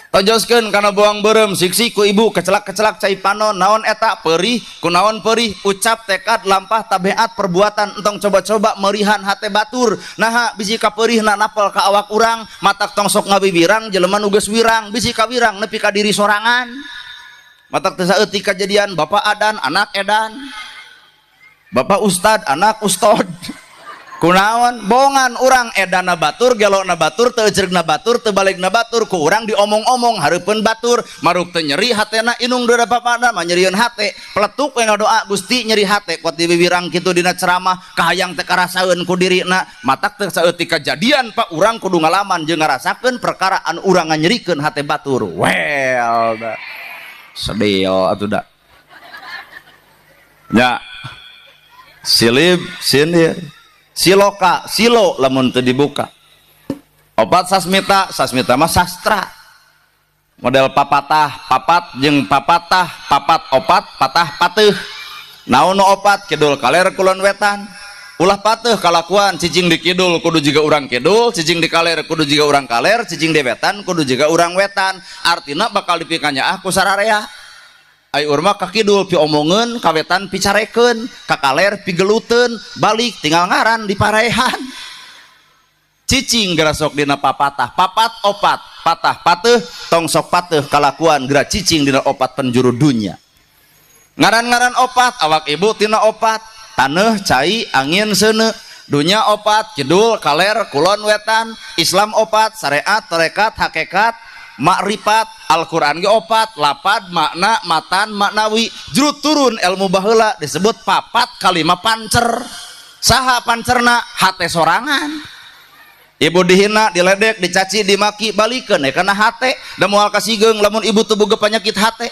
tojoskeun kana buang beureum siksi ku ibu kecelak-kecelak cai panon naon eta perih ku naon perih ucap tekad lampah tabiat perbuatan entong coba-coba merihan hate batur naha bisi ka perihna napel ka awak urang matak tong sok ngabibirang jelema nu geus wirang bisi ka wirang nepi ka diri sorangan matak teu saeutik kajadian bapak adan anak edan bapak ustad anak ustod kunaon bongan urang edana batur gelona batur teu ceurigna batur teu balikna batur ku urang diomong-omong hareupeun batur maruk teu nyeri hatena inung dada bapada mah nyerieun hate peletuk we ngadoa Gusti nyeri hate kot di bibirang kitu dina ceramah kahayang teh karasaeun ku dirina matak teu saeutik kajadian Pak urang kudu ngalaman jeung ngarasakeun perkara anu urang nganyerikeun hate batur well da sedeo atuh da nya silib sindir siloka silo lamun teu dibuka opat sasmita sasmita mah sastra model papatah papat jeung papatah papat opat patah pateuh naon nu opat kidul kaler kulon wetan ulah pateuh kalakuan cicing di kidul kudu jiga urang kidul cicing di kaler kudu jiga urang kaler cicing di wetan kudu jiga urang wetan artina bakal dipikanyaah ku sararea ai urma ka kidul pi omongeun ka wetan pi carekeun ka kaler pi geluteun balik tinggal ngaran di parehan cicing geura sok dina papatah papat opat patah pateuh tong sok pateuh kalakuan geura cicing dina opat penjuru dunya ngaran-ngaran opat awak ibu tina opat taneuh cai angin seuneu dunya opat kidul kaler kulon wetan Islam opat syariat tarekat hakikat makrifat Al-Quran ge opat lapad makna matan maknawi jurut turun ilmu baheula disebut papat kalima pancer saha pancerna hate sorangan ibu dihina diledek dicaci dimaki balikeun kana hate da moal kasigeung lamun ibu teu boga panyakit hate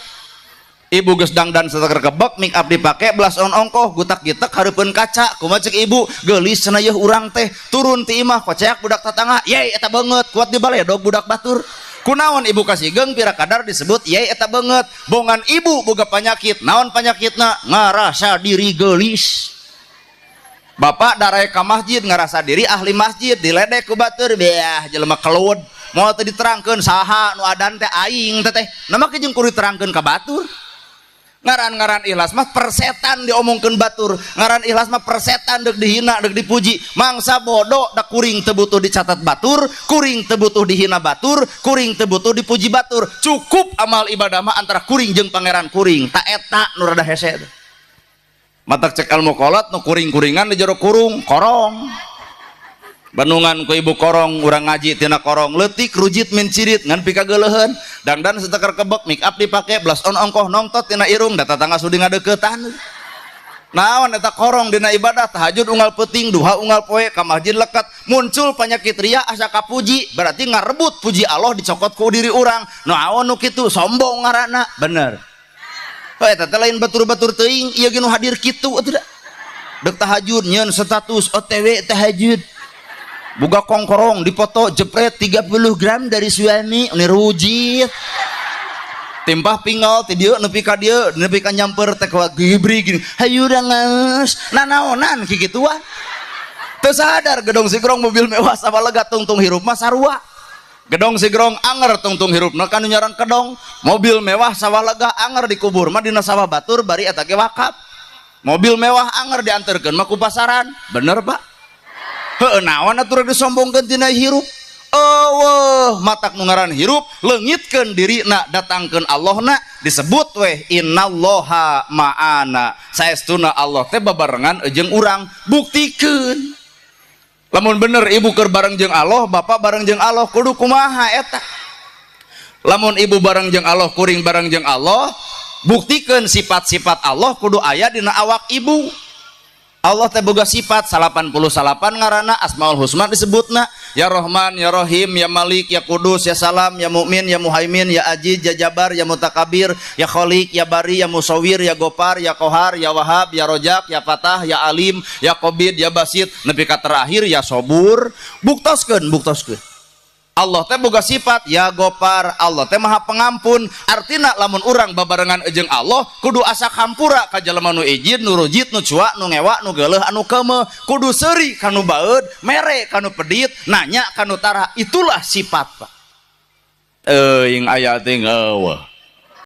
ibu geus dangdan sateker kebek make up dipake belas ongkoh gutak-gitek hareupeun kaca kumaha ceuk ibu geulis cenah yeuh urang teh turun ti imah koceak budak tatangga yei eta beungeut kuat dibaledog budak batur kunaon ibu kasigeung pira kadar disebut yei eta beungeut bongan ibu boga panyakit naon panyakitna ngarasa diri geulis bapak darai ka masjid ngarasa diri ahli masjid diledek ku batur beah jelema kelud moal teu diterangkeun saha nu adan teh aing teh na make jeung kudu diterangkeun ka batur ngaran-ngaran ikhlas mah persetan diomongkeun batur ngaran ikhlas mah persetan deuk dihina deuk dipuji mangsa bodoh da kuring teu butuh dicatat batur kuring teu butuh dihina batur kuring teu butuh dipuji batur cukup amal ibadah mah antara kuring jeung pangeran kuring ta eta nu rada hese matak cek ilmu kolot nu kuring-kuringan di jero kurung korong bandungan ku ibu korong urang ngaji tina korong leutik rujit min cirit ngan pika geuleuheun dangdan seteker kebek make up dipake belas ongkoh nongtot tina irung da tatangga sudi ngadeuketan naon eta korong dina ibadah tahajud unggal peuting duha unggal poe ka masjid lekat muncul penyakit ria asa kapuji berarti ngarebut puji Allah dicokot ku diri urang naon nu kitu sombong ngaranna bener eta teh lain batur-batur teuing ieu ge nu hadir kitu atuh da deuk tahajud nyeun status OTW tahajud buka kongkorong dipoto jepret 30 gram dari suami ini rujit timpah pingal ti dieu nepi ka dieu nepi ka nyamper teh ka gibri gini hayu rangeus nanaonan kikituan teu sadar gedong sigrong mobil mewah sabalega tungtung hirup mah sarua gedong sigrong anger tungtung hirupna kanu nyarang kedong mobil mewah sabalega anger dikubur mah dina sawah batur bari eta ge wakaf mobil mewah anger dianterkeun mah ku pasaran bener Pak heuh naon atuh disombongkeun tina hirup eueuh matak nu ngaran hirup leungitkeun dirina datangkeun Allahna disebut weh innallaha ma'ana saestuna Allah teh babarengan jeung urang buktikeun lamun bener ibu keur bareng jeung Allah bapak bareng jeung Allah kudu kumaha eta lamun ibu bareng jeung Allah kuring bareng jeung Allah buktikeun sifat-sifat Allah kudu aya dina awak ibu Allah teh boga sifat 88 ngaranna Asmaul Husna disebutna ya Rahman ya Rahim ya Malik ya Kudus ya Salam ya Mukmin ya Muhaimin ya Aziz ya Jabar ya Mutakabir ya Khaliq ya Bari ya Musawwir ya Gopar ya Qahar ya Wahab ya Rojak ya Fatah ya Alim ya Qabid ya Basit nepi ka terakhir ya Sobur buktoskeun Allah teh boga sifat ya Gopar Allah teh maha pengampun artina lamun urang babarengan jeung Allah kudu asa hampura ka jalema nu ijid nu rujit nu cua nu ngewa nu geuleuh anu keumeuh kudu seuri kanu baeud mere kanu pedit nanya kanu tara itulah sifat Pak yang ayat ting